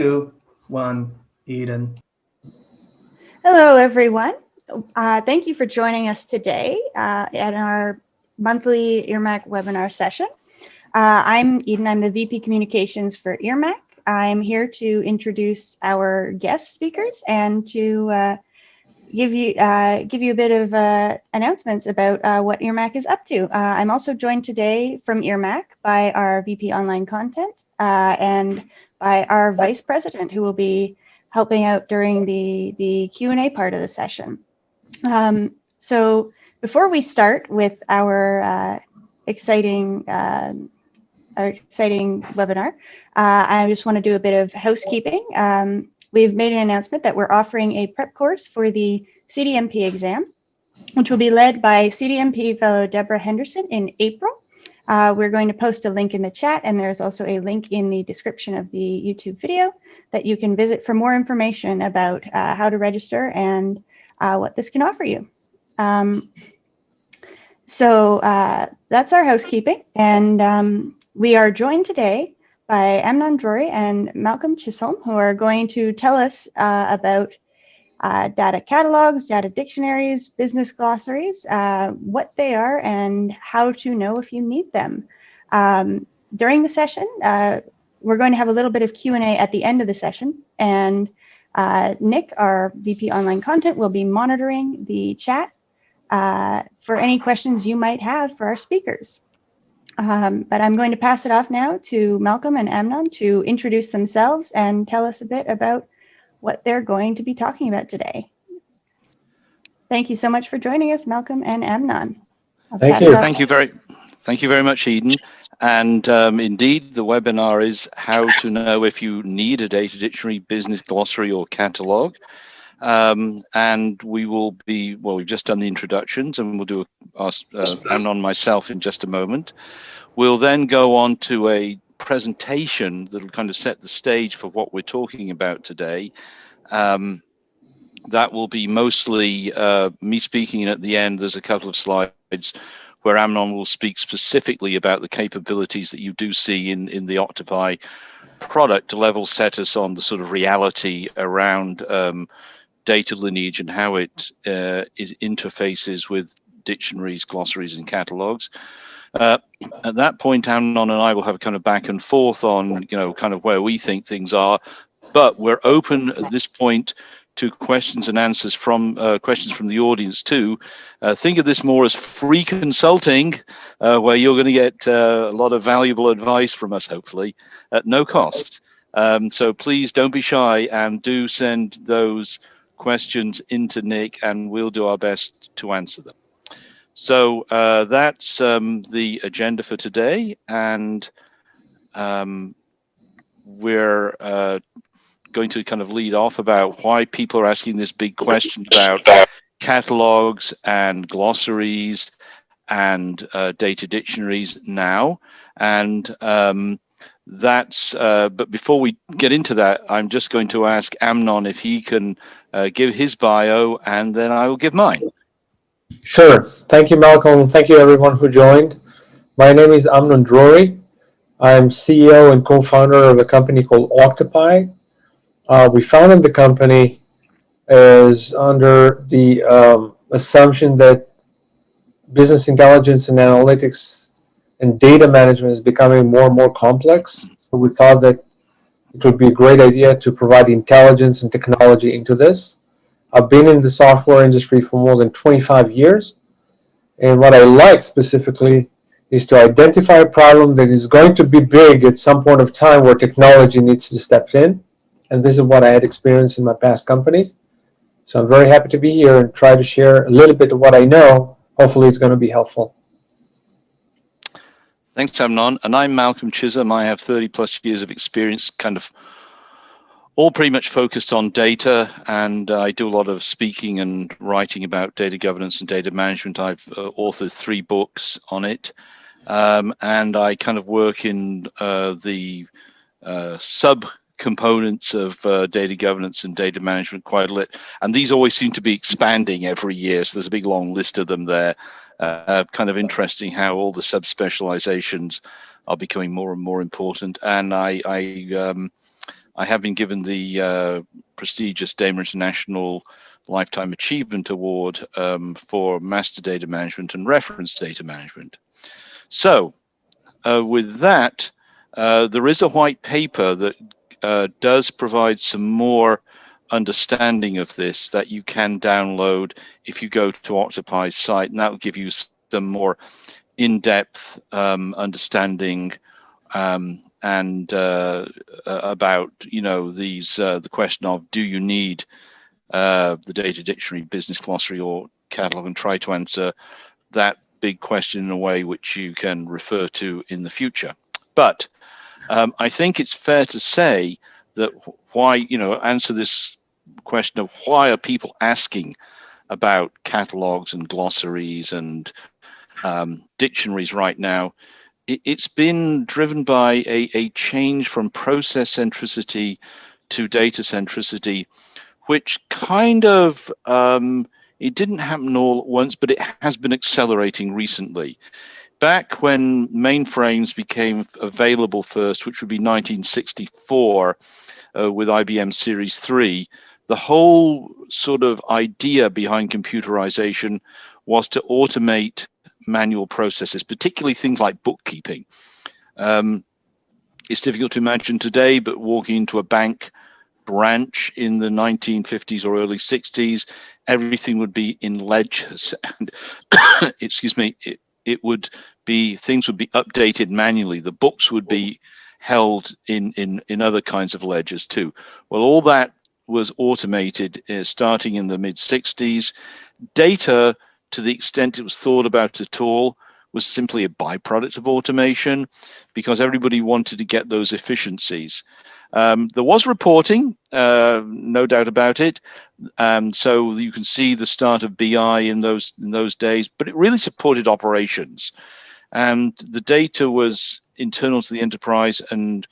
2, 1, Eden. Hello, everyone. Thank you for joining us today at our monthly EARMAC webinar session. I'm Eden. I'm the VP Communications for EARMAC. I'm here to introduce our guest speakers and to give you a bit of announcements about what EARMAC is up to. I'm also joined today from EARMAC by our VP Online Content and by our Vice President, who will be helping out during the Q&A part of the session. So before we start with our exciting webinar, I just want to do a bit of housekeeping. We've made an announcement that we're offering a prep course for the CDMP exam, which will be led by CDMP fellow Deborah Henderson in April. We're going to post a link in the chat, and there's also a link in the description of the YouTube video that you can visit for more information about how to register and what this can offer you. So that's our housekeeping, and we are joined today by Amnon Drury and Malcolm Chisholm, who are going to tell us about data catalogs, data dictionaries, business glossaries, what they are, and how to know if you need them. During the session, we're going to have a little bit of Q&A at the end of the session, and Nick, our VP Online Content, will be monitoring the chat for any questions you might have for our speakers. But I'm going to pass it off now to Malcolm and Amnon to introduce themselves and tell us a bit about what they're going to be talking about today. Thank you so much for joining us, Malcolm and Amnon. Thank you. Thank you very much, Eden. And indeed, the webinar is how to know if you need a data dictionary, business glossary, or catalog. And we will be, well, we've just done the introductions, and we'll do Amnon and myself in just a moment. We'll then go on to a presentation that will kind of set the stage for what we're talking about today. That will be mostly me speaking, and at the end there's a couple of slides where Amnon will speak specifically about the capabilities that you do see in the Octopai product to level set us on the sort of reality around data lineage and how it interfaces with dictionaries, glossaries, and catalogs. At that point, Amnon and I will have a kind of back and forth on, kind of where we think things are, but we're open at this point to questions and answers from questions from the audience too. Think of this more as free consulting, where you're going to get a lot of valuable advice from us, hopefully, at no cost. So please don't be shy and do send those questions into Nick, and we'll do our best to answer them. So that's the agenda for today, and we're going to kind of lead off about why people are asking this big question about catalogs and glossaries and data dictionaries now. And but before we get into that, I'm just going to ask Amnon if he can give his bio, and then I will give mine. Sure. Thank you, Malcolm. Thank you, everyone who joined. My name is Amnon Drury. I'm CEO and co-founder of a company called Octopai. We founded the company as under the assumption that business intelligence and analytics and data management is becoming more and more complex. So we thought that it would be a great idea to provide intelligence and technology into this. I've been in the software industry for more than 25 years. And what I like specifically is to identify a problem that is going to be big at some point of time where technology needs to step in. And this is what I had experienced in my past companies. So I'm very happy to be here and try to share a little bit of what I know. Hopefully it's going to be helpful. Thanks, Amnon. And I'm Malcolm Chisholm. I have 30 plus years of experience, kind of all pretty much focused on data, and I do a lot of speaking and writing about data governance and data management. I've authored 3 books on it, and I kind of work in the sub-components of data governance and data management quite a lot, and these always seem to be expanding every year, so there's a big long list of them there. Kind of interesting how all the sub-specializations are becoming more and more important, and I I have been given the prestigious DAMA International Lifetime Achievement Award for Master Data Management and Reference Data Management. So with that, there is a white paper that does provide some more understanding of this that you can download if you go to Octopai's site, and that will give you some more in-depth understanding and about, you know, these the question of, do you need the data dictionary, business glossary, or catalog, and try to answer that big question in a way which you can refer to in the future. But I think it's fair to say that why, you know, answer this question of why are people asking about catalogs and glossaries and dictionaries right now. It's been driven by a change from process centricity to data centricity, which kind of, it didn't happen all at once, but it has been accelerating recently. Back when mainframes became available first, which would be 1964 with IBM Series 3, the whole sort of idea behind computerization was to automate manual processes, particularly things like bookkeeping. It's difficult to imagine today, but walking into a bank branch in the 1950s or early 60s, everything would be in ledgers, and excuse me, it would be, things would be updated manually. The books would be held in other kinds of ledgers too. Well, all that was automated starting in the mid 60s. Data, to the extent it was thought about at all, was simply a byproduct of automation because everybody wanted to get those efficiencies. There was reporting, no doubt about it. So you can see the start of BI in those days, but it really supported operations. And the data was internal to the enterprise, and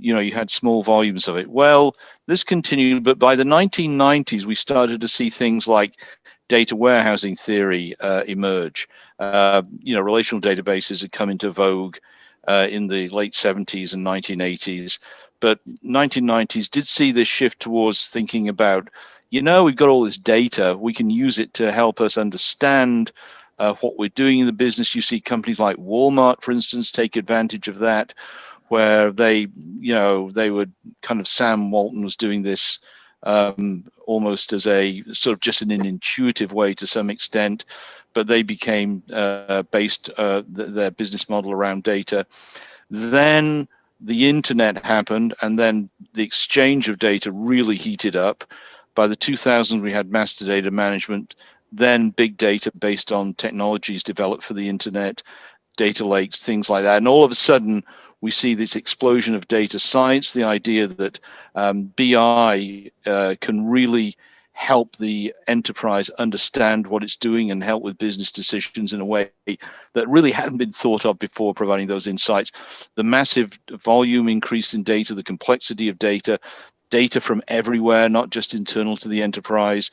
you know, you had small volumes of it. Well, this continued, but by the 1990s, we started to see things like data warehousing theory emerge. You know, relational databases had come into vogue in the late 70s and 1980s, but 1990s did see this shift towards thinking about, you know, we've got all this data, we can use it to help us understand what we're doing in the business. You see companies like Walmart, for instance, take advantage of that, where they, you know, they would kind of, Sam Walton was doing this almost as a sort of just in an intuitive way to some extent, but they became based their business model around data. Then the internet happened, and then the exchange of data really heated up. By the 2000s, we had master data management, then big data based on technologies developed for the internet, data lakes, things like that. And all of a sudden, we see this explosion of data science, the idea that BI can really help the enterprise understand what it's doing and help with business decisions in a way that really hadn't been thought of before, providing those insights. The massive volume increase in data, the complexity of data, data from everywhere, not just internal to the enterprise,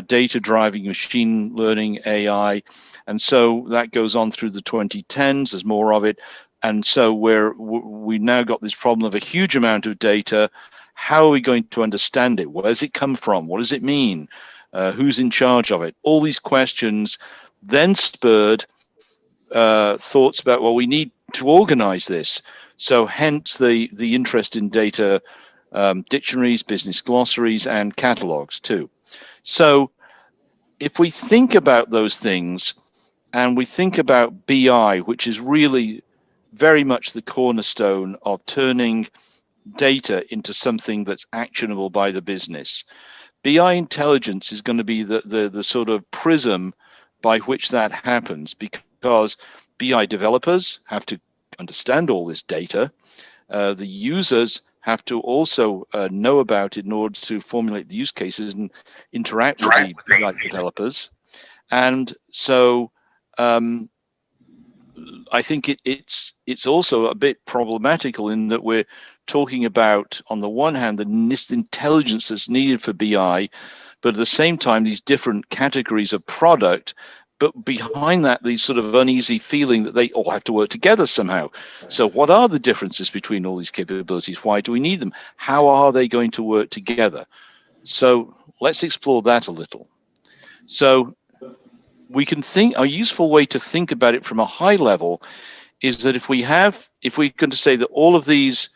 data driving machine learning, AI. And so that goes on through the 2010s, there's more of it. And so we now got this problem of a huge amount of data. How are we going to understand it? Where does it come from? What does it mean? Who's in charge of it? All these questions then spurred thoughts about, well, we need to organize this. So hence the interest in data dictionaries, business glossaries, and catalogs too. So if we think about those things and we think about BI, which is really very much the cornerstone of turning data into something that's actionable by the business. BI intelligence is going to be the sort of prism by which that happens, because BI developers have to understand all this data. The users have to also know about it in order to formulate the use cases and interact with the BI developers. And so I think it's also a bit problematical in that we're talking about, on the one hand, the intelligence that's needed for BI, but at the same time, these different categories of product but behind that, the sort of uneasy feeling that they all have to work together somehow. So what are the differences between all these capabilities? Why do we need them? How are they going to work together? So let's explore that a little. So we can think, a useful way to think about it from a high level is that if we're going to say that all of these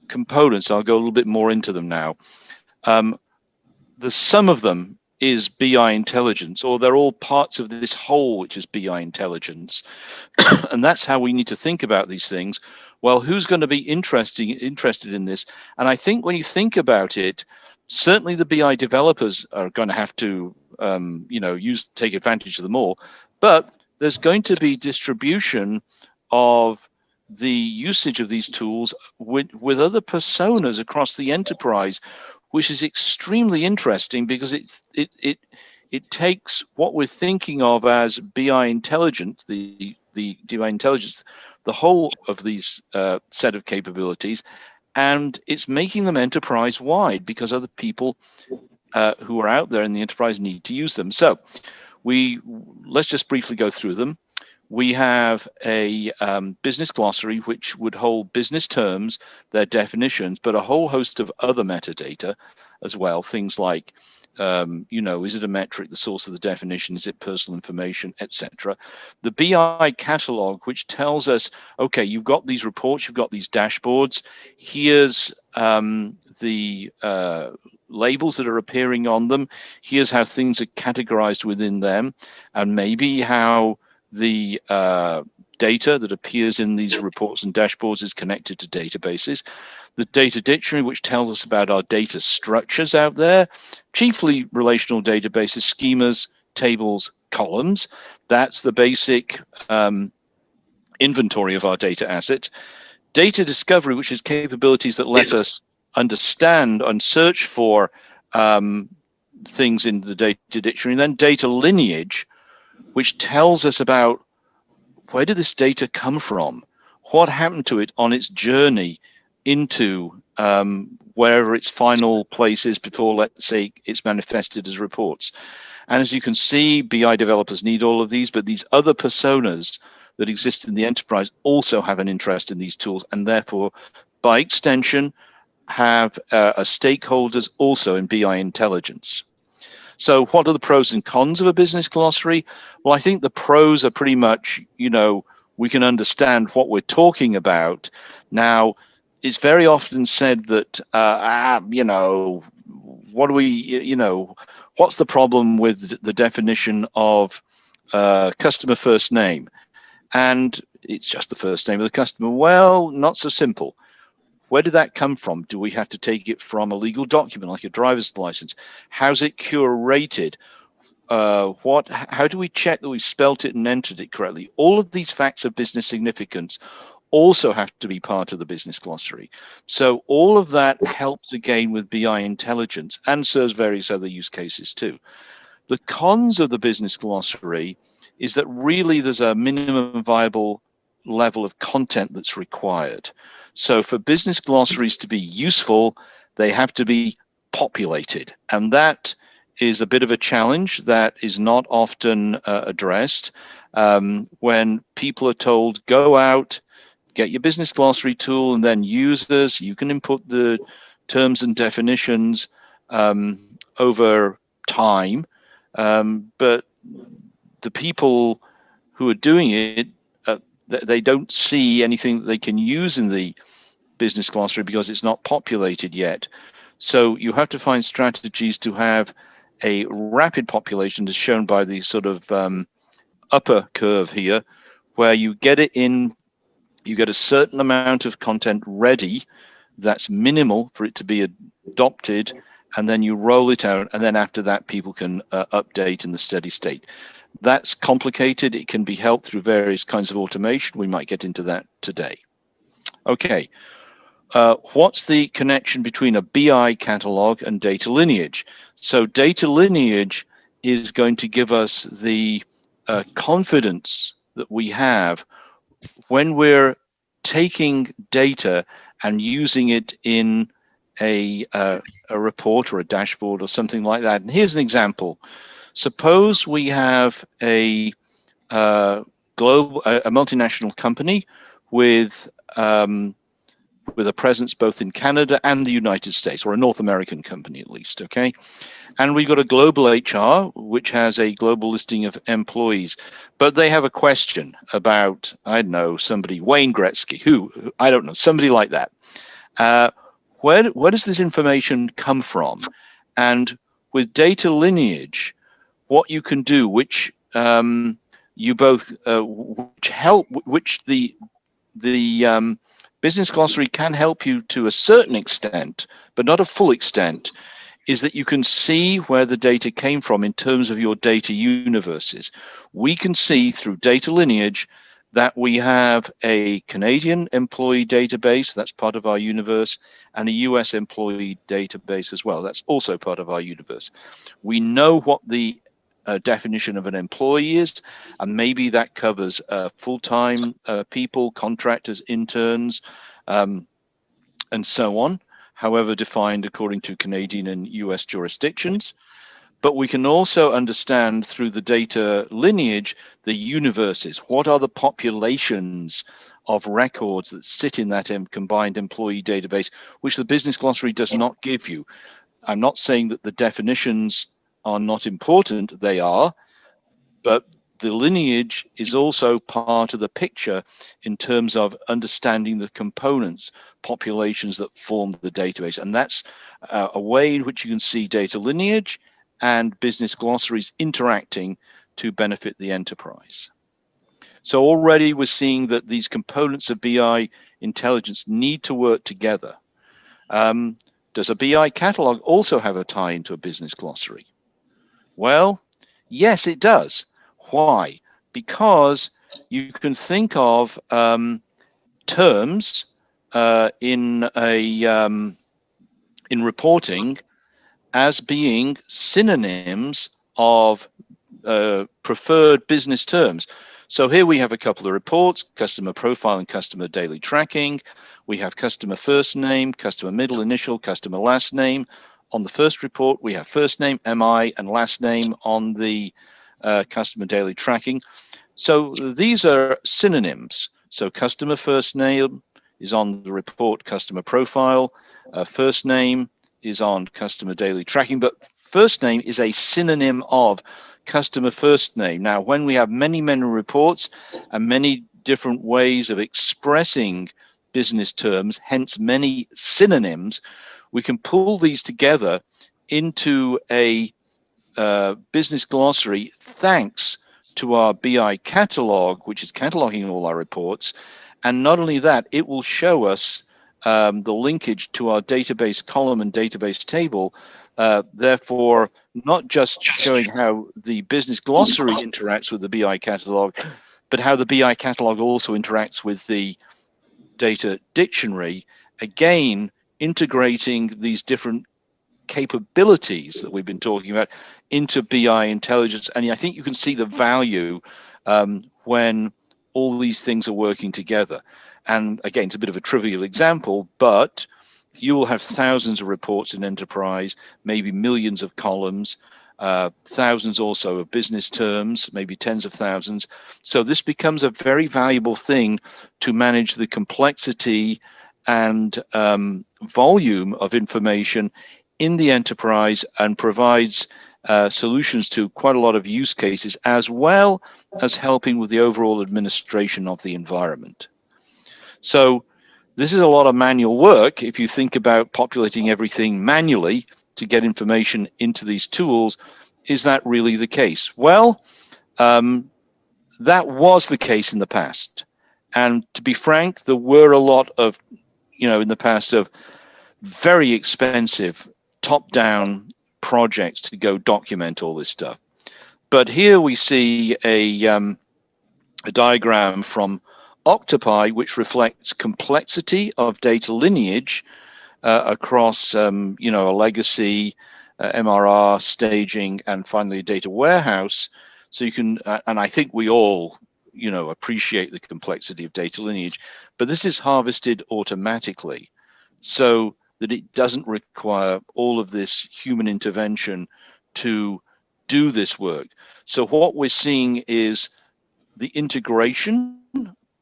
components, I'll go a little bit more into them now, the sum of them is BI intelligence, or they're all parts of this whole, which is BI intelligence. And that's how we need to think about these things. Well, who's going to be interested in this? And I think when you think about it, certainly the BI developers are going to have to, take advantage of them all. But there's going to be distribution of the usage of these tools with other personas across the enterprise, which is extremely interesting because it takes what we're thinking of as BI intelligence, the BI intelligence, the whole of these set of capabilities, and it's making them enterprise wide because other people who are out there in the enterprise need to use them. So let's just briefly go through them. We have a business glossary, which would hold business terms, their definitions, but a whole host of other metadata as well. Things like, is it a metric, the source of the definition, is it personal information, etc. The BI catalog, which tells us, okay, you've got these reports, you've got these dashboards. Here's the labels that are appearing on them. Here's how things are categorized within them, and maybe how the data that appears in these reports and dashboards is connected to databases. The data dictionary, which tells us about our data structures out there, chiefly relational databases, schemas, tables, columns. That's the basic inventory of our data assets. Data discovery, which is capabilities that let us understand and search for things in the data dictionary. And then data lineage, which tells us about where did this data come from? What happened to it on its journey into wherever its final place is before, let's say, it's manifested as reports. And as you can see, BI developers need all of these, but these other personas that exist in the enterprise also have an interest in these tools, and therefore, by extension, have stakeholders also in BI intelligence. So what are the pros and cons of a business glossary? Well, I think the pros are pretty much, we can understand what we're talking about. Now, it's very often said that, what's the problem with the definition of customer first name? And it's just the first name of the customer. Well, not so simple. Where did that come from? Do we have to take it from a legal document like a driver's license? How's it curated? How do we check that we've spelt it and entered it correctly? All of these facts of business significance also have to be part of the business glossary. So all of that helps again with BI intelligence and serves various other use cases too. The cons of the business glossary is that really there's a minimum viable level of content that's required. So for business glossaries to be useful, they have to be populated. And that is a bit of a challenge that is not often addressed. When people are told, go out, get your business glossary tool, and then use this, you can input the terms and definitions over time. But the people who are doing it, they don't see anything that they can use in the business glossary because it's not populated yet. So you have to find strategies to have a rapid population, as shown by the sort of upper curve here, where you get it in, you get a certain amount of content ready that's minimal for it to be adopted, and then you roll it out, and then after that people can update in the steady state. That's complicated. It can be helped through various kinds of automation. We might get into that today. Okay, what's the connection between a BI catalog and data lineage? So data lineage is going to give us the confidence that we have when we're taking data and using it in a report or a dashboard or something like that. And here's an example. Suppose we have a a multinational company with a presence both in Canada and the United States, or a North American company at least, okay? And we've got a global HR, which has a global listing of employees, but they have a question about, I don't know, somebody, Wayne Gretzky, who I don't know, somebody like that. Where does this information come from? And with data lineage, what you can do, which you both, which the Business Glossary can help you to a certain extent, but not a full extent, is that you can see where the data came from in terms of your data universes. We can see through data lineage that we have a Canadian employee database, that's part of our universe, and a US employee database as well. That's also part of our universe. We know what the definition of an employee is, and maybe that covers full-time people, contractors, interns, and so on, however defined according to Canadian and US jurisdictions. But we can also understand through the data lineage the universes. What are the populations of records that sit in that combined employee database, which the Business Glossary does not give you? I'm not saying that the definitions are not important, they are, but the lineage is also part of the picture in terms of understanding the components, populations that form the database. And that's a way in which you can see data lineage and Business Glossaries interacting to benefit the enterprise. So already we're seeing that these components of BI intelligence need to work together. Does a BI catalog also have a tie into a Business Glossary? Well, yes, it does. Why? Because you can think of terms in reporting as being synonyms of preferred business terms. So here we have a couple of reports: customer profile and customer daily tracking. We have customer first name, customer middle initial, customer last name. On the first report, we have first name, MI, and last name on the customer daily tracking. So these are synonyms. So customer first name is on the report customer profile. First name is on customer daily tracking, but first name is a synonym of customer first name. Now, when we have many, many reports and many different ways of expressing business terms, hence many synonyms, we can pull these together into a Business Glossary thanks to our BI catalog, which is cataloging all our reports. And not only that, it will show us the linkage to our database column and database table, therefore not just showing how the Business Glossary interacts with the BI catalog, but how the BI catalog also interacts with the data dictionary, again integrating these different capabilities that we've been talking about into BI intelligence. And I think you can see the value when all these things are working together. And again, it's a bit of a trivial example, but you will have thousands of reports in enterprise, maybe millions of columns, thousands also of business terms, maybe tens of thousands. So this becomes a very valuable thing to manage the complexity and volume of information in the enterprise, and provides solutions to quite a lot of use cases, as well as helping with the overall administration of the environment. So this is a lot of manual work. If you think about populating everything manually to get information into these tools, is that really the case? Well, that was the case in the past. And to be frank, there were a lot of, in the past, of very expensive top-down projects to go document all this stuff. But here we see a diagram from Octopai, which reflects complexity of data lineage across, a legacy, MRR, staging, and finally a data warehouse. So you can, and I think we all, appreciate the complexity of data lineage, but this is harvested automatically, so that it doesn't require all of this human intervention to do this work. So what we're seeing is the integration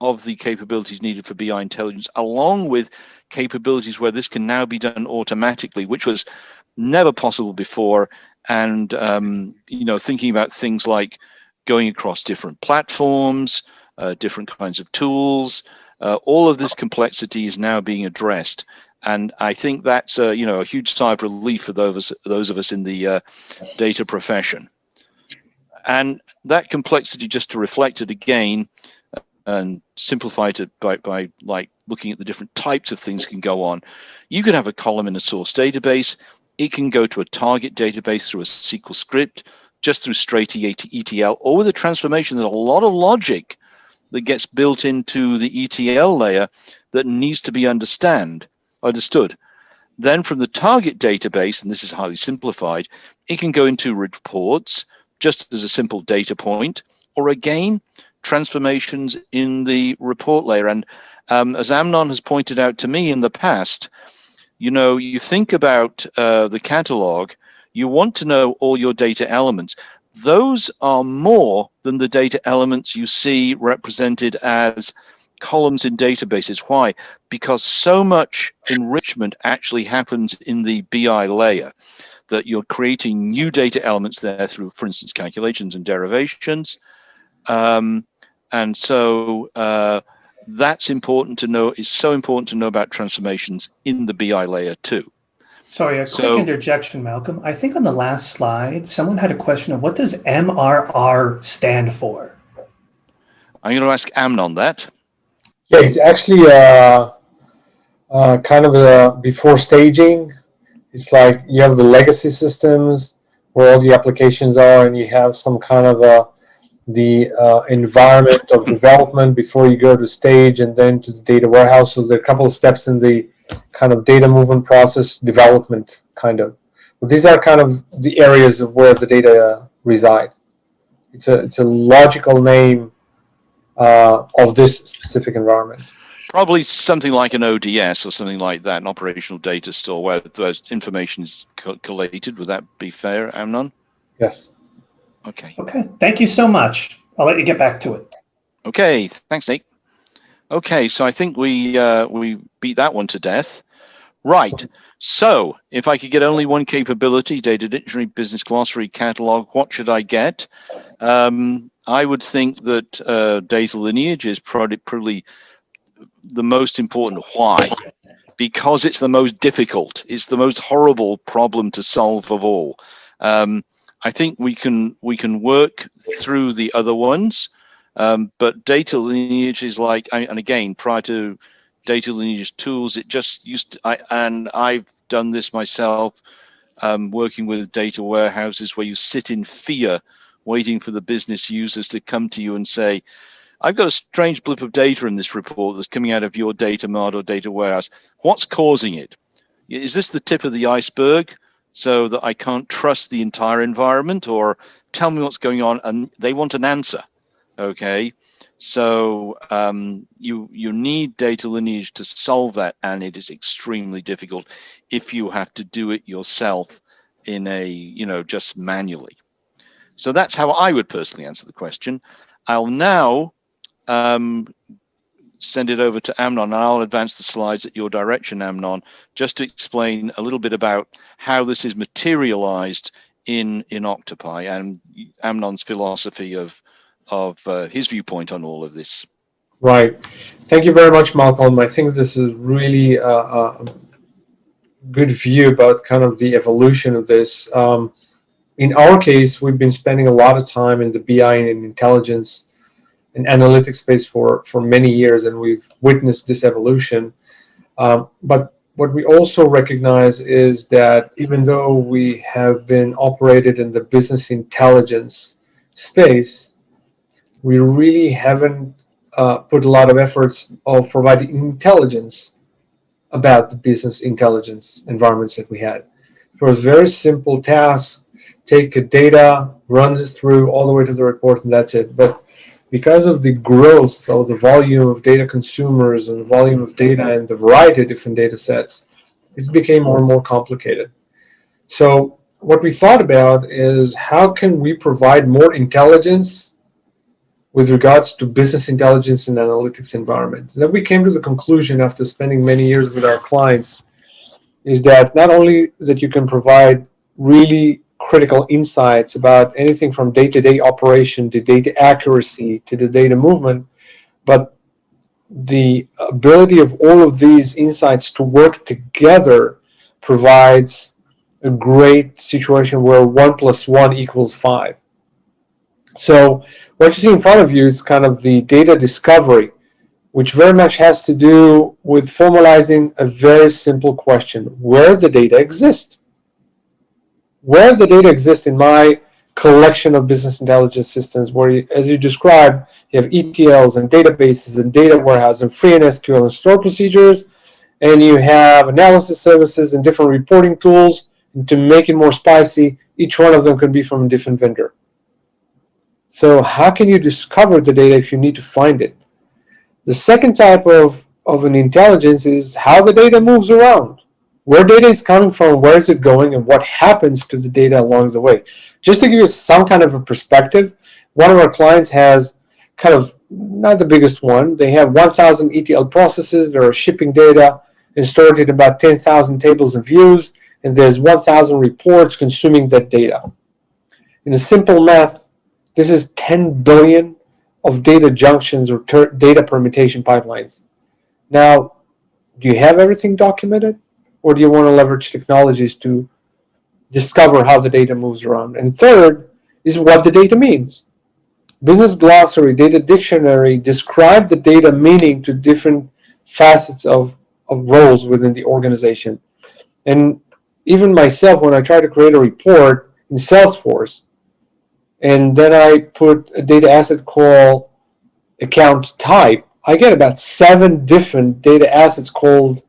of the capabilities needed for BI intelligence, along with capabilities where this can now be done automatically, which was never possible before. And you know, thinking about things like going across different platforms, different kinds of tools, all of this complexity is now being addressed. And I think that's you know, a huge sigh of relief for those of us in the data profession. And that complexity, just to reflect it again and simplify it by like looking at the different types of things can go on. You could have a column in a source database. It can go to a target database through a SQL script, just through straight ETL, or with a transformation. There's a lot of logic that gets built into the ETL layer that needs to be understood. Then from the target database, and this is highly simplified, it can go into reports just as a simple data point, or again, transformations in the report layer. And as Amnon has pointed out to me in the past, you know, you think about the catalog, you want to know all your data elements. Those are more than the data elements you see represented as columns in databases. Why? Because so much enrichment actually happens in the BI layer that you're creating new data elements there through, for instance, calculations and derivations. And so that's important to know. It's so important to know about transformations in the BI layer too. Sorry, a quick interjection, Malcolm. I think on the last slide, someone had a question of what does MRR stand for? I'm going to ask Amnon that. Yeah, it's actually kind of a before staging. It's like you have the legacy systems where all the applications are, and you have some kind of the environment of development before you go to stage and then to the data warehouse. So there are a couple of steps in the kind of data movement process development kind of. But these are kind of the areas of where the data reside. It's a logical name of this specific environment. Probably something like an ODS or something like that, an operational data store where the information is collated. Would that be fair, Amnon? Yes. Okay. Okay. Thank you so much. I'll let you get back to it. Okay. Thanks, Nick. Okay, so I think we beat that one to death. Right. So if I could get only one capability, data dictionary, business glossary, catalog, what should I get? I would think that data lineage is probably the most important. Why? Because it's the most difficult. It's the most horrible problem to solve of all. I think we can work through the other ones, but data lineage is like, and again, prior to data lineage tools, it just used to, and I've done this myself, working with data warehouses where you sit in fear, waiting for the business users to come to you and say, I've got a strange blip of data in this report that's coming out of your data mart or data warehouse. What's causing it? Is this the tip of the iceberg so that I can't trust the entire environment, or tell me what's going on? And they want an answer. Okay, so you need data lineage to solve that, and it is extremely difficult if you have to do it yourself in a, you know, just manually. So that's how I would personally answer the question. I'll now send it over to Amnon, and I'll advance the slides at your direction, Amnon, just to explain a little bit about how this is materialized in Octopai and Amnon's philosophy of his viewpoint on all of this. Right. Thank you very much, Malcolm. I think this is really a good view about kind of the evolution of this. In our case, we've been spending a lot of time in the BI and intelligence and analytics space for many years, and we've witnessed this evolution. But what we also recognize is that even though we have been operated in the business intelligence space, we really haven't put a lot of efforts of providing intelligence about the business intelligence environments that we had. It was a very simple task: take a data, run it through all the way to the report, and that's it. But because of the growth of the volume of data consumers and the volume of data and the variety of different data sets, it became more and more complicated. So what we thought about is, how can we provide more intelligence with regards to business intelligence and analytics environment. Then we came to the conclusion after spending many years with our clients is that not only that you can provide really critical insights about anything from day-to-day operation to data accuracy to the data movement, but the ability of all of these insights to work together provides a great situation where 1 + 1 = 5. So what you see in front of you is kind of the data discovery, which very much has to do with formalizing a very simple question: where the data exist. Where the data exists in my collection of business intelligence systems, where, you, as you described, you have ETLs and databases and data warehouse and free and SQL and store procedures, and you have analysis services and different reporting tools. And to make it more spicy, each one of them can be from a different vendor. So how can you discover the data if you need to find it? The second type of an intelligence is how the data moves around. Where data is coming from, where is it going, and what happens to the data along the way. Just to give you some kind of a perspective, one of our clients has kind of, not the biggest one, they have 1,000 ETL processes that are shipping data and stored in about 10,000 tables and views, and there's 1,000 reports consuming that data. In a simple math, this is 10 billion of data junctions or data permutation pipelines. Now, do you have everything documented, or do you want to leverage technologies to discover how the data moves around? And third is what the data means. Business Glossary, Data Dictionary describe the data meaning to different facets of roles within the organization. And even myself, when I try to create a report in Salesforce, and then I put a data asset called account type, I get about 7 different data assets called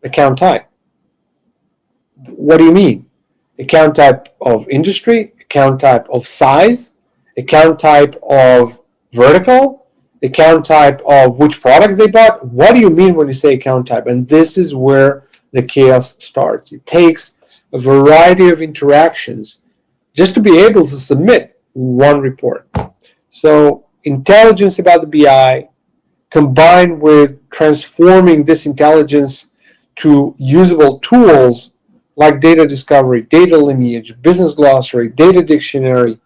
account type. What do you mean? Account type of industry, account type of size, account type of vertical, account type of which product they bought. What do you mean when you say account type? And this is where the chaos starts. It takes a variety of interactions just to be able to submit one report. So intelligence about the BI combined with transforming this intelligence to usable tools like data discovery, data lineage, business glossary, data dictionary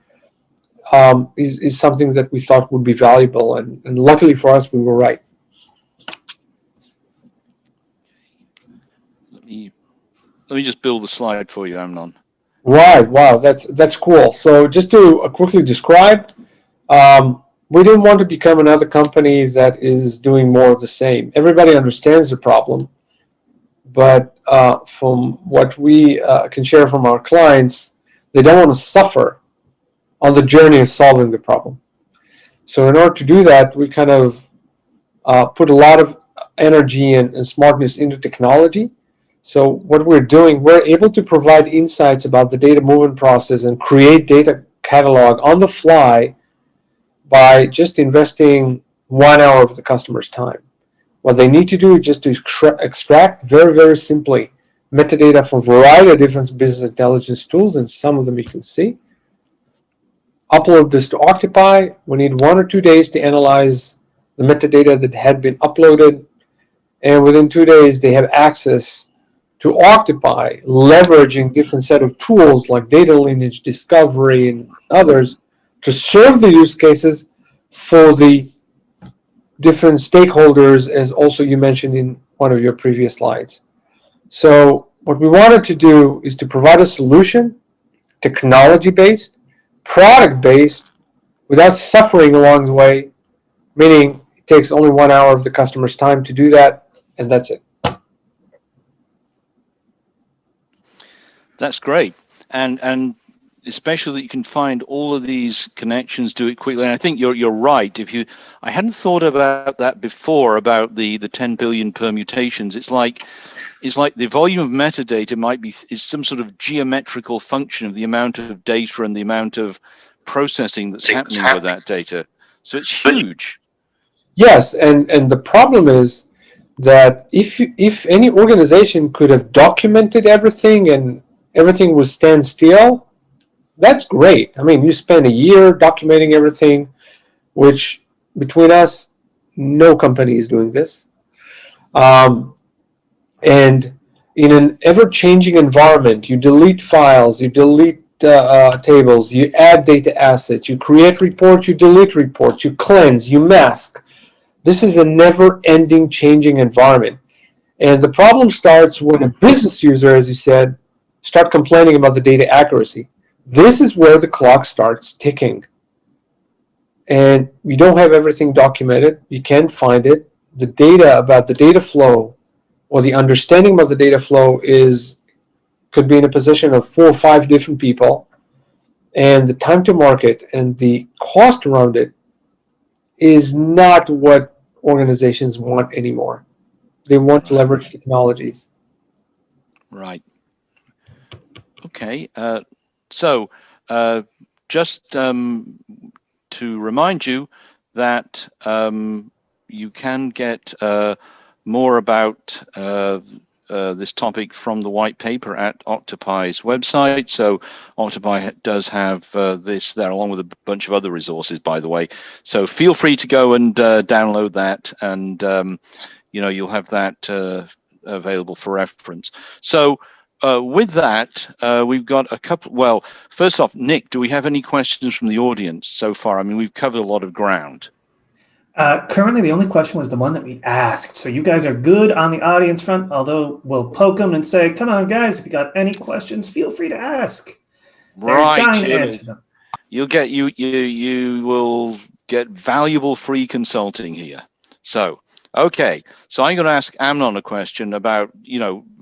is something that we thought would be valuable, and luckily for us, we were right. Let me just build the slide for you, Amnon. Right, wow, that's cool. So just to quickly describe, we didn't want to become another company that is doing more of the same. Everybody understands the problem, but from what we can share from our clients, they don't want to suffer on the journey of solving the problem. So in order to do that, we kind of put a lot of energy and smartness into technology. So what we're doing, we're able to provide insights about the data movement process and create data catalog on the fly by just investing 1 hour of the customer's time. What they need to do is just to extract very, very simply metadata from a variety of different business intelligence tools, and some of them you can see. Upload this to Octopai. We need 1 or 2 days to analyze the metadata that had been uploaded, and within 2 days they have access to Octopai, leveraging different set of tools like data lineage, discovery, and others to serve the use cases for the different stakeholders, as also you mentioned in one of your previous slides. So what we wanted to do is to provide a solution, technology-based, product-based, without suffering along the way, meaning it takes only 1 hour of the customer's time to do that, and that's it. That's great, and especially that you can find all of these connections, do it quickly. And I think you're right. I hadn't thought about that before, about the 10 billion permutations. It's like the volume of metadata is some sort of geometrical function of the amount of data and the amount of processing that's happening with that data. So it's huge. Yes, and the problem is that if any organization could have documented everything and everything would stand still, that's great. I mean, you spend a year documenting everything, which between us, no company is doing this. And in an ever-changing environment, you delete files, you delete tables, you add data assets, you create reports, you delete reports, you cleanse, you mask. This is a never-ending changing environment. And the problem starts when a business user, as you said, start complaining about the data accuracy. This is where the clock starts ticking. And you don't have everything documented. You can't find it. The data about the data flow or the understanding about the data flow could be in a position of 4 or 5 different people. And the time to market and the cost around it is not what organizations want anymore. They want to leverage technologies. Right. Okay. So just to remind you that you can get more about this topic from the white paper at Octopai's website. So Octopai does have this there, along with a bunch of other resources, by the way. So feel free to go and download that, and you'll have that available for reference. So with that, we've got a couple. Well, first off, Nick, do we have any questions from the audience so far? I mean, we've covered a lot of ground. Currently, the only question was the one that we asked. So you guys are good on the audience front, although we'll poke them and say, come on, guys, if you got any questions, feel free to ask. Right. They're dying to answer them. You'll get, you will get valuable free consulting here. So, okay. So I'm going to ask Amnon a question about,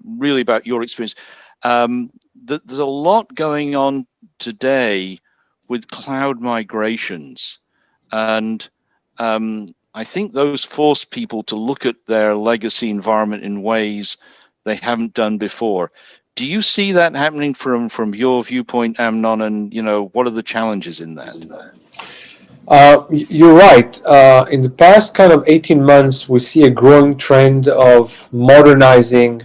really about your experience. There's a lot going on today with cloud migrations, and I think those force people to look at their legacy environment in ways they haven't done before. Do you see that happening from your viewpoint, Amnon? And what are the challenges in that? You're right. In the past kind of 18 months, we see a growing trend of modernizing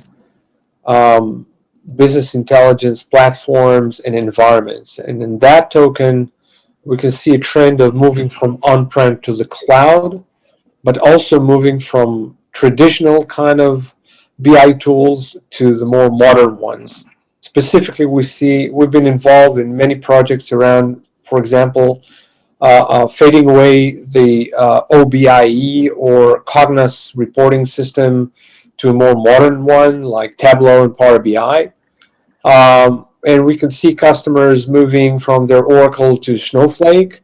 business intelligence platforms and environments. And in that token, we can see a trend of moving from on-prem to the cloud, but also moving from traditional kind of BI tools to the more modern ones. Specifically, we've been involved in many projects around, for example, fading away the OBIE or Cognos reporting system to a more modern one like Tableau and Power BI. And we can see customers moving from their Oracle to Snowflake.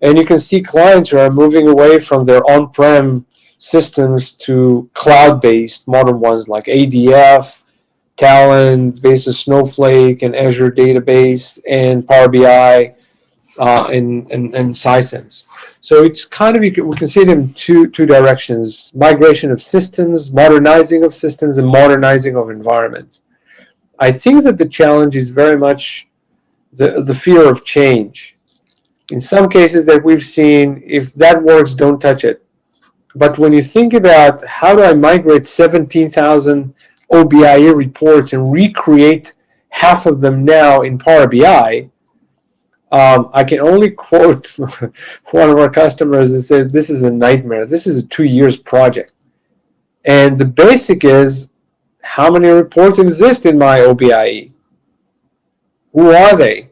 And you can see clients who are moving away from their on-prem systems to cloud-based modern ones like ADF, Talent, Basis Snowflake, and Azure Database, and Power BI, and Sisense. So it's kind of, we can see it in two directions: migration of systems, modernizing of systems, and modernizing of environments. I think that the challenge is very much the fear of change. In some cases that we've seen, if that works, don't touch it. But when you think about how do I migrate 17,000 OBIE reports and recreate half of them now in Power BI, I can only quote one of our customers that said, this is a nightmare. This is a 2 years project. And the basic is, how many reports exist in my OBIE? Who are they?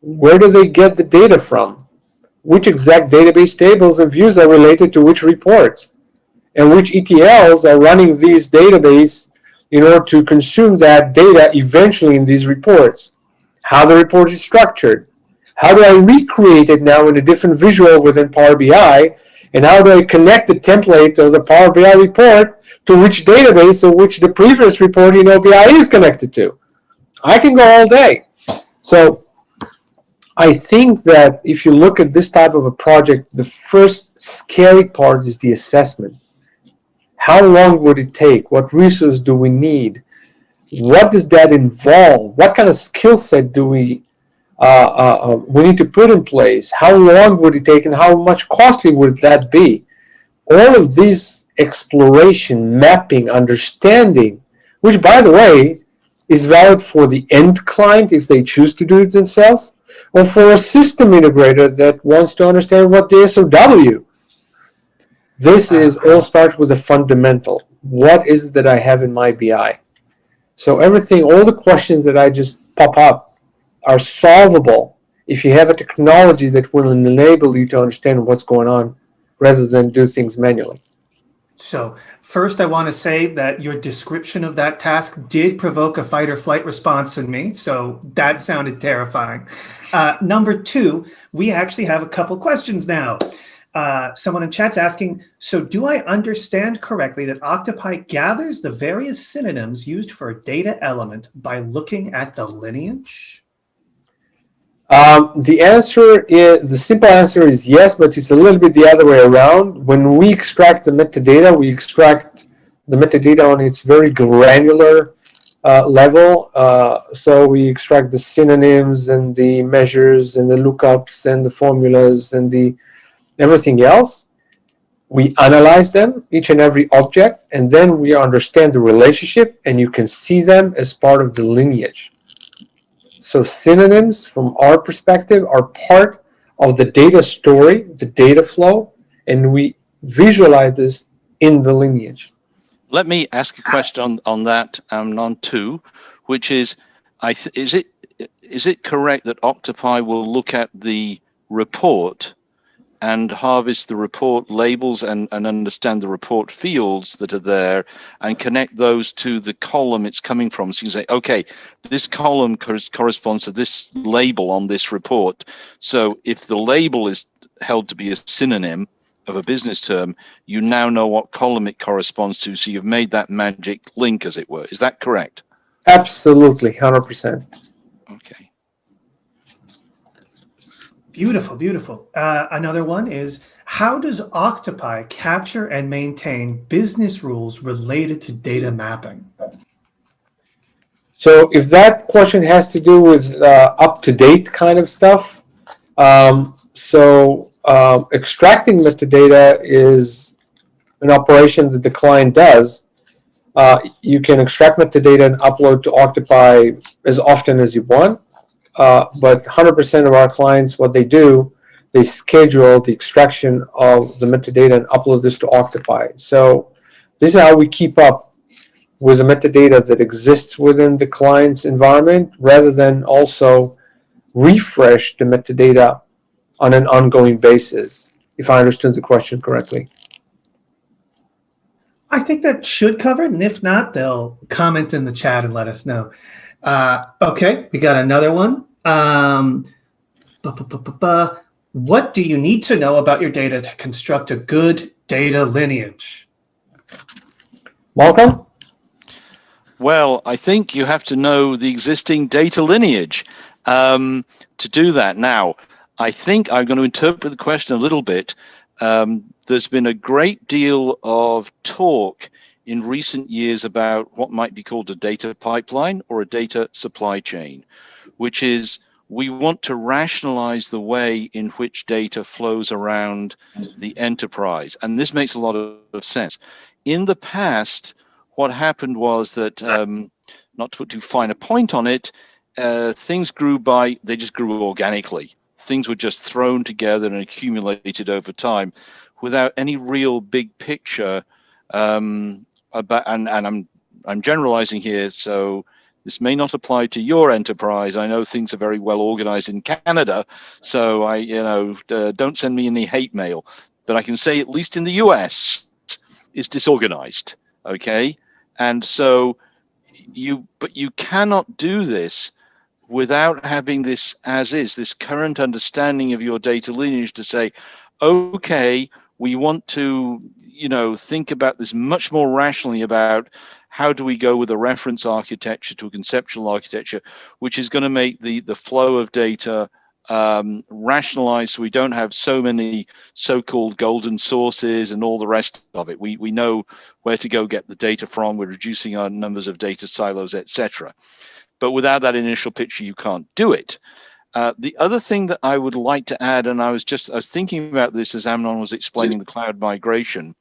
Where do they get the data from? Which exact database tables and views are related to which reports? And which ETLs are running these databases in order to consume that data eventually in these reports? How the report is structured? How do I recreate it now in a different visual within Power BI? And how do I connect the template of the Power BI report to which database or which the previous report in OBIE is connected to? I can go all day. So I think that if you look at this type of a project, the first scary part is the assessment. How long would it take? What resources do we need? What does that involve? What kind of skill set do we need to put in place? How long would it take and how much costly would that be? All of these exploration, mapping, understanding, which by the way is valid for the end client if they choose to do it themselves, or for a system integrator that wants to understand what the SOW. This is all starts with a fundamental. What is it that I have in my BI? So everything, all the questions that I just pop up are solvable if you have a technology that will enable you to understand what's going on rather than do things manually. So first, I want to say that your description of that task did provoke a fight or flight response in me. So that sounded terrifying. Number two, we actually have a couple questions now. Someone in chat's asking, so do I understand correctly that Octopai gathers the various synonyms used for a data element by looking at the lineage? The simple answer is yes, but it's a little bit the other way around. When we extract the metadata, we extract the metadata on its very granular level. So we extract the synonyms and the measures and the lookups and the formulas and the everything else. We analyze them, each and every object, and then we understand the relationship, and you can see them as part of the lineage. So synonyms, from our perspective, are part of the data story, the data flow, and we visualize this in the lineage. Let me ask a question on that, on two, which is, is it correct that Octopai will look at the report and harvest the report labels and understand the report fields that are there and connect those to the column it's coming from? So you can say, okay, this column corresponds to this label on this report. So if the label is held to be a synonym of a business term, you now know what column it corresponds to. So you've made that magic link, as it were. Is that correct? Absolutely, 100%. Okay. Beautiful, beautiful. Another one is, how does Octopai capture and maintain business rules related to data mapping? So if that question has to do with up-to-date kind of stuff, extracting metadata is an operation that the client does. You can extract metadata and upload to Octopai as often as you want. But 100% of our clients, what they do, they schedule the extraction of the metadata and upload this to Octopai. So this is how we keep up with the metadata that exists within the client's environment, rather than also refresh the metadata on an ongoing basis, if I understood the question correctly. I think that should cover it, and if not, they'll comment in the chat and let us know. Okay, we got another one. What do you need to know about your data to construct a good data lineage? Malcolm? Well, I think you have to know the existing data lineage to do that. Now, I think I'm going to interpret the question a little bit. There's been a great deal of talk in recent years about what might be called a data pipeline or a data supply chain, which is we want to rationalize the way in which data flows around the enterprise. And this makes a lot of sense. In the past, what happened was that, not to put too fine a point on it, things they just grew organically. Things were just thrown together and accumulated over time without any real big picture about, and I'm generalizing here, so this may not apply to your enterprise. I know things are very well organized in Canada, so don't send me any hate mail, but I can say at least in the US it's disorganized, okay? And so you cannot do this without having this this current understanding of your data lineage to say, okay, we want to, think about this much more rationally about how do we go with a reference architecture to a conceptual architecture, which is going to make the flow of data rationalized, so we don't have so many so-called golden sources and all the rest of it. We know where to go get the data from. We're reducing our numbers of data silos, etc. But without that initial picture, you can't do it. The other thing that I would like to add, and I was thinking about this as Amnon was explaining the cloud migration,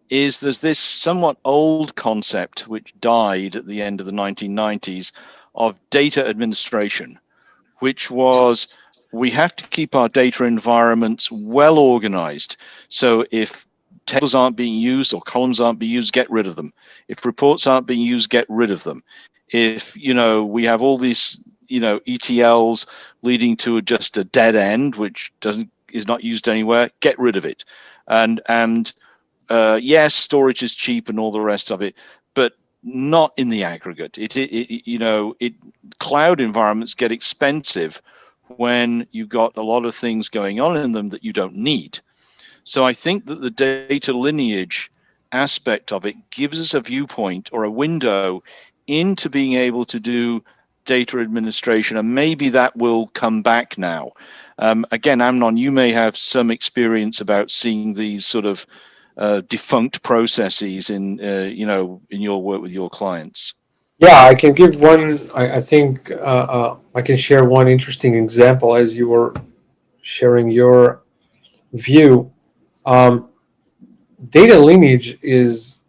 is there's this somewhat old concept which died at the end of the 1990s of data administration, which was we have to keep our data environments well organized. So if tables aren't being used or columns aren't being used, get rid of them. If reports aren't being used, get rid of them. If we have all these ETLs leading to just a dead end, which is not used anywhere, get rid of it. And yes, storage is cheap and all the rest of it, but not in the aggregate. Cloud environments get expensive when you've got a lot of things going on in them that you don't need. So I think that the data lineage aspect of it gives us a viewpoint or a window into being able to do data administration, and maybe that will come back now. Again, Amnon, you may have some experience about seeing these sort of defunct processes in your work with your clients. Yeah, I can give one. I think I can share one interesting example as you were sharing your view. Data lineage is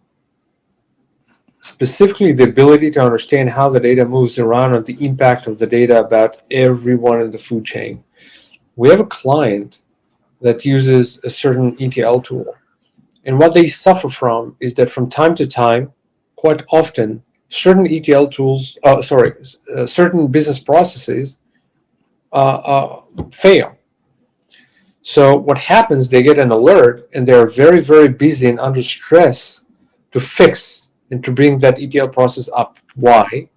specifically the ability to understand how the data moves around and the impact of the data about everyone in the food chain. We have a client that uses a certain ETL tool, and what they suffer from is that from time to time, quite often, certain ETL tools, certain business processes fail. So what happens, they get an alert and they're very, very busy and under stress to fix and to bring that ETL process up. Why?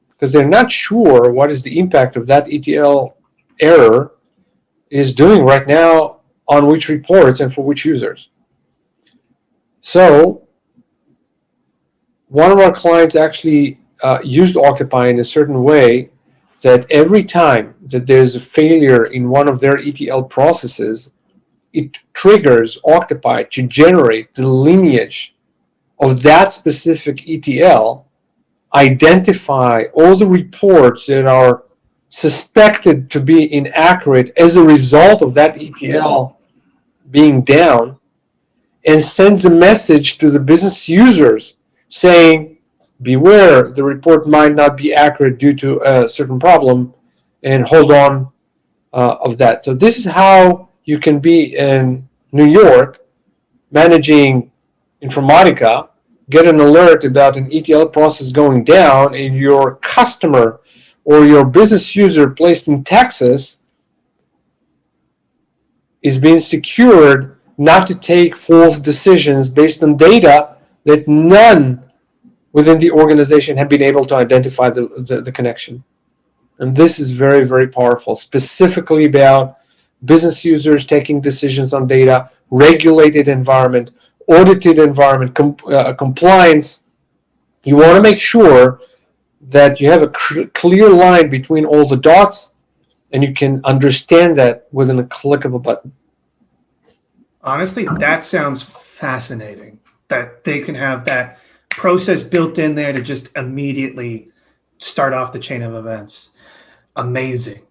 Because they're not sure what is the impact of that ETL error is doing right now on which reports and for which users. So one of our clients actually used Octopai in a certain way that every time that there's a failure in one of their ETL processes, it triggers Octopai to generate the lineage of that specific ETL, identify all the reports that are suspected to be inaccurate as a result of that ETL being down, and sends a message to the business users saying, beware, the report might not be accurate due to a certain problem, and hold on of that. So this is how you can be in New York managing Informatica, get an alert about an ETL process going down, and your customer or your business user placed in Texas is being secured not to take false decisions based on data that none within the organization have been able to identify the connection. And this is very, very powerful, specifically about business users taking decisions on data, regulated environment, audited environment, compliance. You want to make sure that you have a clear line between all the dots, and you can understand that within a click of a button. Honestly, that sounds fascinating, that they can have that process built in there to just immediately start off the chain of events. Amazing.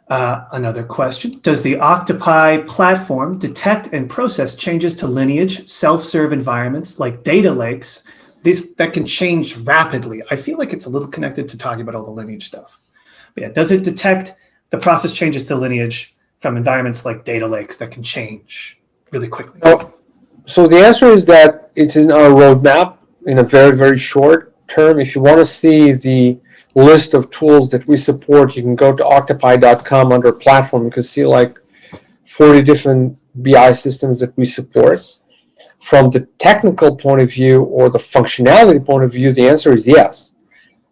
Another question. Does the Octopai platform detect and process changes to Lineage self-serve environments like data lakes that can change rapidly? I feel like it's a little connected to talking about all the Lineage stuff. But yeah, does it detect the process changes to Lineage from environments like data lakes that can change really quickly? So the answer is that it's in our roadmap in a very, very short term. If you want to see the list of tools that we support, you can go to octopai.com under platform. You can see like 40 different BI systems that we support. From the technical point of view or the functionality point of view, the answer is yes.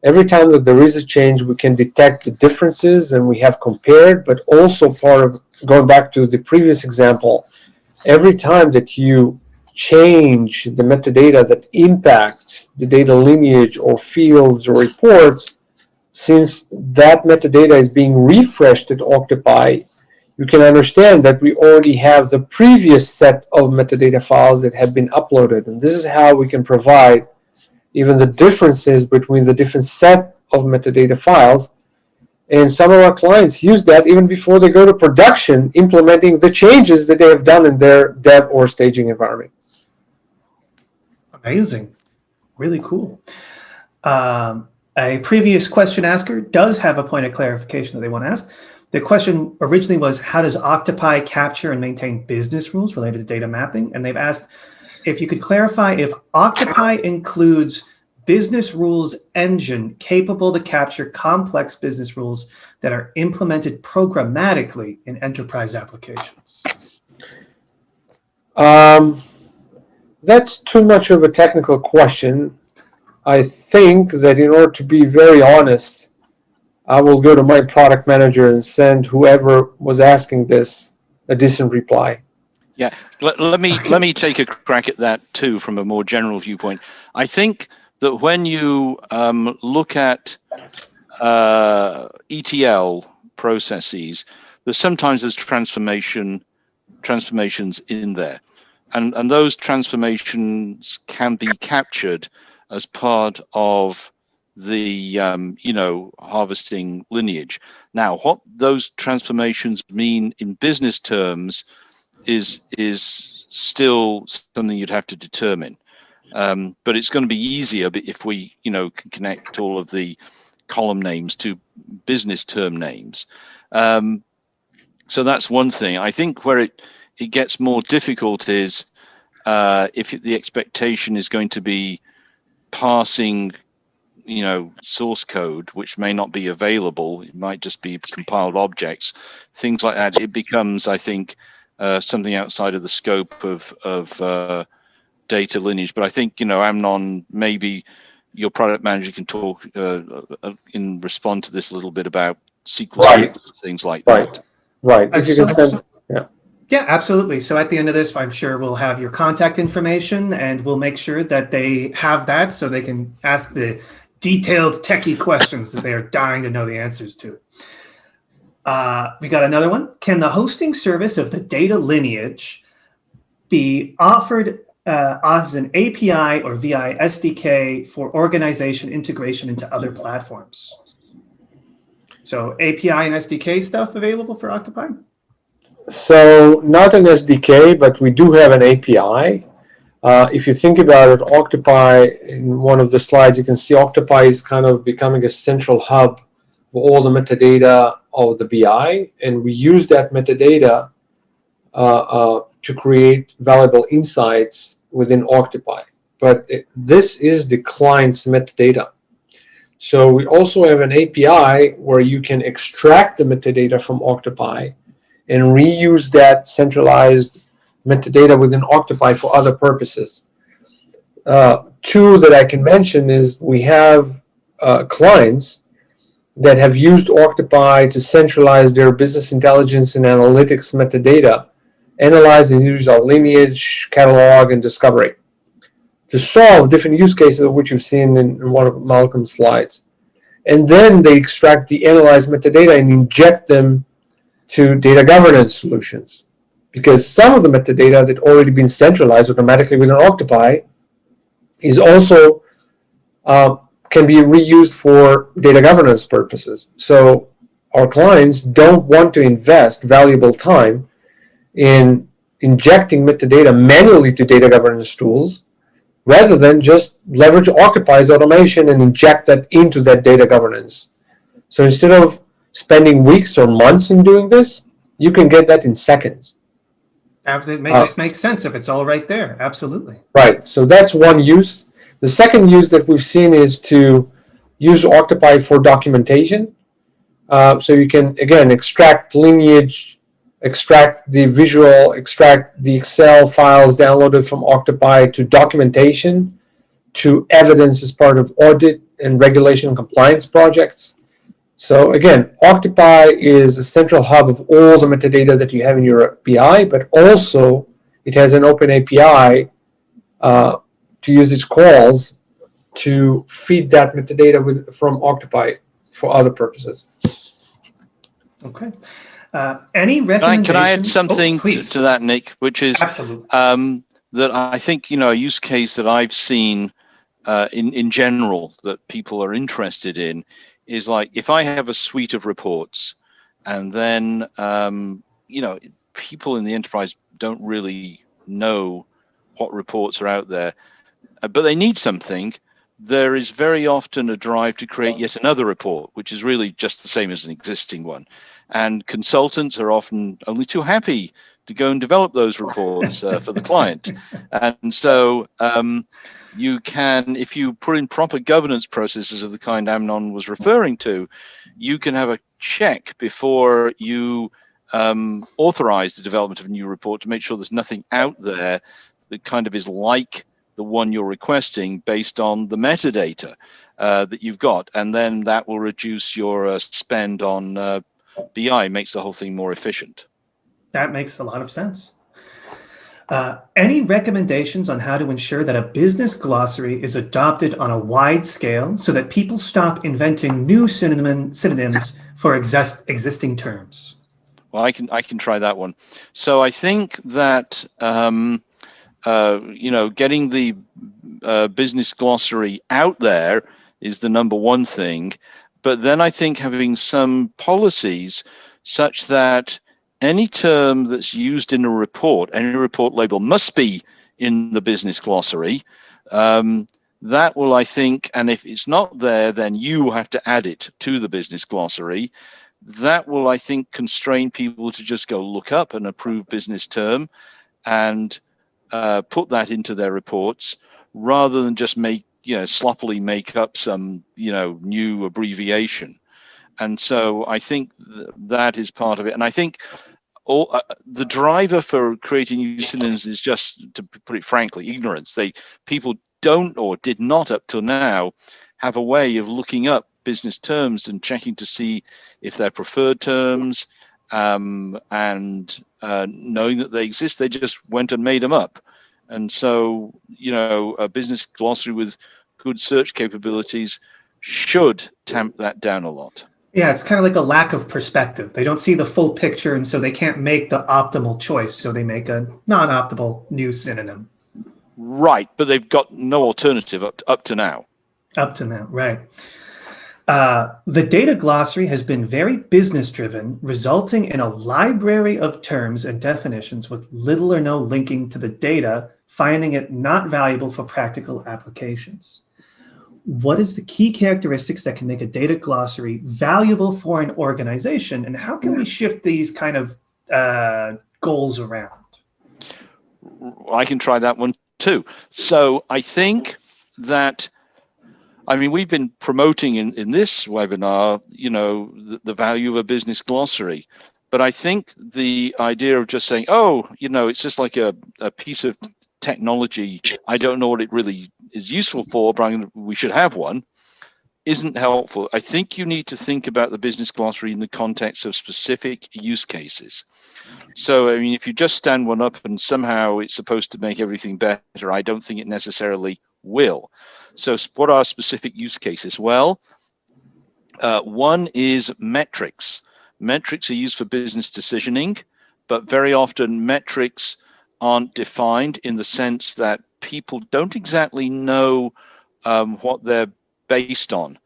Every time that there is a change, we can detect the differences, and we have compared, but also part of going back to the previous example, every time that you change the metadata that impacts the data lineage or fields or reports, since that metadata is being refreshed at Octopai, you can understand that we already have the previous set of metadata files that have been uploaded. And this is how we can provide even the differences between the different set of metadata files. And some of our clients use that even before they go to production, implementing the changes that they have done in their dev or staging environment. Amazing. Really cool. A previous question asker does have a point of clarification that they want to ask. The question originally was, how does Octopai capture and maintain business rules related to data mapping? And they've asked if you could clarify if Octopai includes business rules engine capable to capture complex business rules that are implemented programmatically in enterprise applications. That's too much of a technical question. I think that in order to be very honest, I will go to my product manager and send whoever was asking this a decent reply. Yeah, let me take a crack at that too from a more general viewpoint. I think that when you look at ETL processes, sometimes there's transformations in there, and those transformations can be captured as part of the harvesting lineage. Now, what those transformations mean in business terms is still something you'd have to determine. But it's going to be easier if we can connect all of the column names to business term names. So that's one thing. I think where it gets more difficult is if the expectation is going to be parsing source code, which may not be available. It might just be compiled objects, things like that. It becomes, I think, something outside of the scope of data lineage. But I think, Amnon, maybe your product manager can talk in respond to this a little bit about SQL things like that. Right. If you can send, yeah. Yeah, absolutely. So at the end of this, I'm sure we'll have your contact information, and we'll make sure that they have that so they can ask the detailed techie questions that they are dying to know the answers to. We got another one. Can the hosting service of the data lineage be offered as an API or via SDK for organization integration into other platforms? So API and SDK stuff available for Octopai? So not an SDK, but we do have an API. If you think about it, Octopai, in one of the slides, you can see Octopai is kind of becoming a central hub for all the metadata of the BI, and we use that metadata to create valuable insights within Octopai. But this is the client's metadata. So we also have an API where you can extract the metadata from Octopai and reuse that centralized metadata within Octopai for other purposes. Two that I can mention is we have clients that have used Octopai to centralize their business intelligence and analytics metadata, analyze and use our Lineage, Catalogue, and Discovery to solve different use cases of which you've seen in one of Malcolm's slides. And then they extract the analyzed metadata and inject them to data governance solutions, because some of the metadata that already been centralized automatically within Octopai is also can be reused for data governance purposes. So our clients don't want to invest valuable time in injecting metadata manually to data governance tools, rather than just leverage Octopai's automation and inject that into that data governance. So instead of spending weeks or months in doing this, you can get that in seconds. Absolutely. It just makes sense if it's all right there. Absolutely. Right. So that's one use. The second use that we've seen is to use Octopai for documentation. So you can, again, extract lineage, extract the visual, extract the Excel files downloaded from Octopai to documentation, to evidence as part of audit and regulation and compliance projects. So again, Octopai is a central hub of all the metadata that you have in your BI, but also it has an open API to use its calls to feed that metadata from Octopai for other purposes. Okay. Any recommendations? Can I add something to that, Nick, which is absolutely that I think, a use case that I've seen in general that people are interested in is, like, if I have a suite of reports and then, people in the enterprise don't really know what reports are out there, but they need something, there is very often a drive to create yet another report, which is really just the same as an existing one. And consultants are often only too happy to go and develop those reports for the client. And so you can, if you put in proper governance processes of the kind Amnon was referring to, you can have a check before you authorize the development of a new report to make sure there's nothing out there that kind of is like the one you're requesting based on the metadata that you've got. And then that will reduce your spend on BI, makes the whole thing more efficient. That makes a lot of sense. Any recommendations on how to ensure that a business glossary is adopted on a wide scale so that people stop inventing new synonyms for existing terms? Well, I can try that one. So I think that getting the business glossary out there is the number one thing. But then I think having some policies such that any term that's used in a report, any report label must be in the business glossary. That will, I think, and if it's not there, then you have to add it to the business glossary. That will, I think, constrain people to just go look up an approved business term and put that into their reports rather than just sloppily make up some, new abbreviation. And so I think that is part of it. And I think the driver for creating new synonyms is just, to put it frankly, ignorance. People don't or did not up till now have a way of looking up business terms and checking to see if they're preferred terms and knowing that they exist. They just went and made them up. And so, a business glossary with good search capabilities should tamp that down a lot. Yeah, it's kind of like a lack of perspective. They don't see the full picture, and so they can't make the optimal choice. So they make a non-optimal new synonym. Right, but they've got no alternative up to now. Up to now, right. The data glossary has been very business-driven, resulting in a library of terms and definitions with little or no linking to the data, finding it not valuable for practical applications. What is the key characteristics that can make a data glossary valuable for an organization, and how can we shift these kind of goals around? I can try that one too. So I think that, we've been promoting in this webinar, the value of a business glossary. But I think the idea of just saying, it's just like a piece of technology, I don't know what it really is useful for, but we should have one, isn't helpful. I think you need to think about the business glossary in the context of specific use cases. So, if you just stand one up and somehow it's supposed to make everything better, I don't think it necessarily will. So what are specific use cases? Well, one is metrics. Metrics are used for business decisioning, but very often metrics aren't defined in the sense that people don't exactly know what they're based on.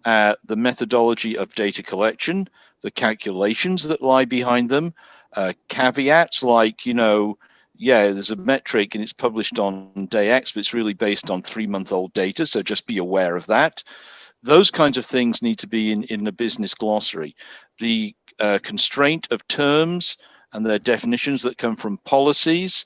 The methodology of data collection, the calculations that lie behind them, caveats like, there's a metric and it's published on day X, but it's really based on 3-month-old data. So just be aware of that. Those kinds of things need to be in the business glossary. The constraint of terms and their definitions that come from policies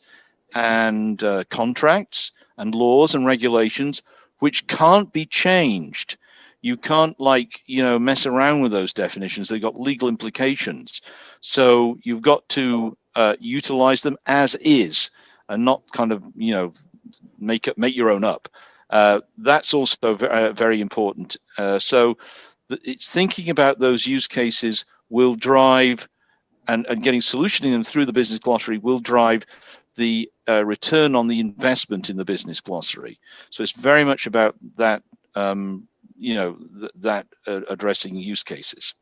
and contracts and laws and regulations, which can't be changed. You can't mess around with those definitions. They've got legal implications. So you've got to utilize them as is and not kind of, make your own up. That's also very important. So it's thinking about those use cases will drive and getting solutioning them through the business glossary will drive the return on the investment in the business glossary. So it's very much about that, addressing use cases.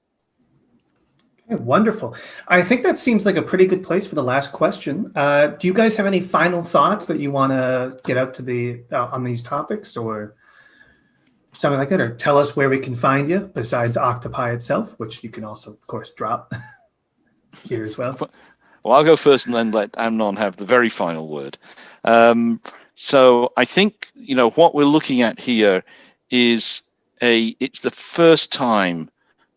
Okay, wonderful. I think that seems like a pretty good place for the last question. Do you guys have any final thoughts that you want to get out to on these topics or something like that, or tell us where we can find you besides Octopai itself, which you can also, of course, drop here as well? Well, I'll go first and then let Amnon have the very final word. So I think, what we're looking at here is it's the first time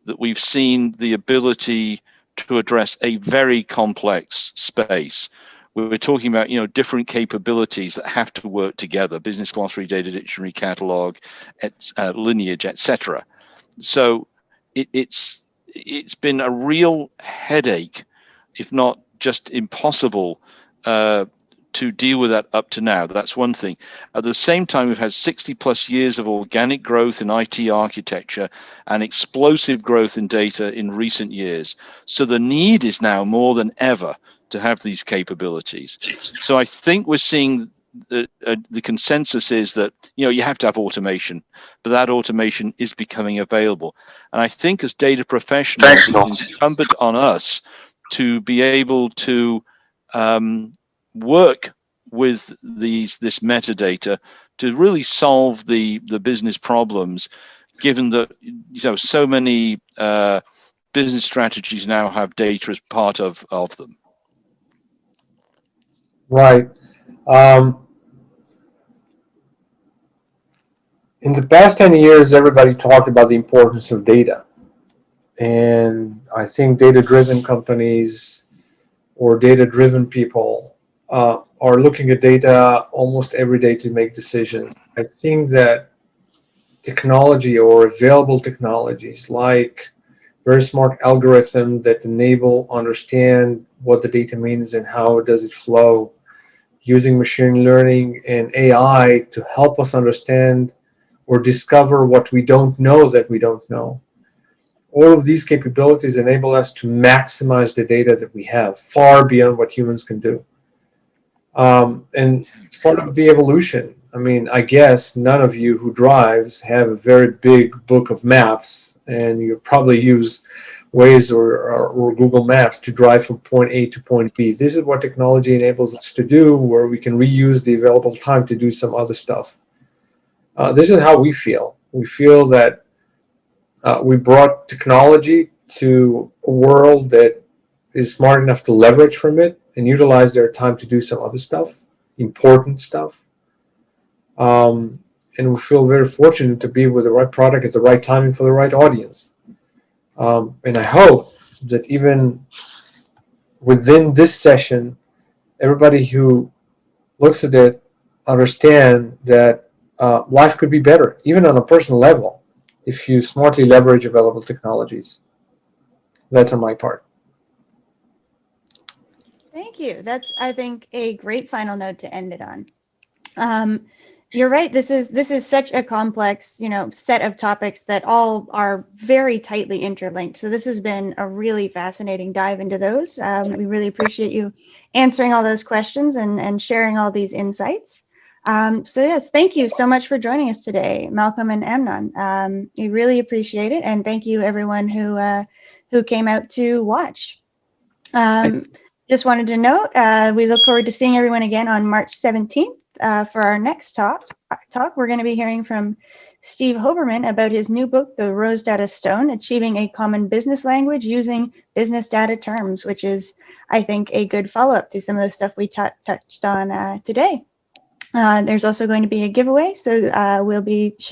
that we've seen the ability to address a very complex space. We're talking about, different capabilities that have to work together: business glossary, data dictionary, catalog, lineage, etc. So it's been a real headache, if not just impossible, to deal with that up to now. That's one thing. At the same time, we've had 60 plus years of organic growth in IT architecture and explosive growth in data in recent years. So the need is now more than ever to have these capabilities. So I think we're seeing the consensus is that, you have to have automation, but that automation is becoming available. And I think as data professionals, it's incumbent on us to be able to work with this metadata to really solve the business problems, given that so many business strategies now have data as part of them. Right. In the past 10 years, everybody talked about the importance of data. And I think data-driven companies or data-driven people are looking at data almost every day to make decisions. I think that technology or available technologies like very smart algorithms that enable, understand what the data means and how does it flow, using machine learning and AI to help us understand or discover what we don't know that we don't know. All of these capabilities enable us to maximize the data that we have, far beyond what humans can do. And it's part of the evolution. I mean, I guess none of you who drives have a very big book of maps, and you probably use Waze or Google Maps to drive from point A to point B. This is what technology enables us to do, where we can reuse the available time to do some other stuff. This is how we feel. We feel that we brought technology to a world that is smart enough to leverage from it and utilize their time to do some other stuff, important stuff. And we feel very fortunate to be with the right product at the right timing for the right audience. And I hope that even within this session, everybody who looks at it understand that life could be better, even on a personal level, if you smartly leverage available technologies. That's on my part. Thank you. That's, I think, a great final note to end it on. You're right. This is such a complex, set of topics that all are very tightly interlinked. So this has been a really fascinating dive into those. We really appreciate you answering all those questions and sharing all these insights. So yes, thank you so much for joining us today, Malcolm and Amnon. We really appreciate it, and thank you everyone who came out to watch. Just wanted to note, we look forward to seeing everyone again on March 17th. For our next talk, we're going to be hearing from Steve Hoberman about his new book, The Rose Data Stone, Achieving a Common Business Language Using Business Data Terms, which is, I think, a good follow-up to some of the stuff we touched on today. There's also going to be a giveaway, so we'll be sharing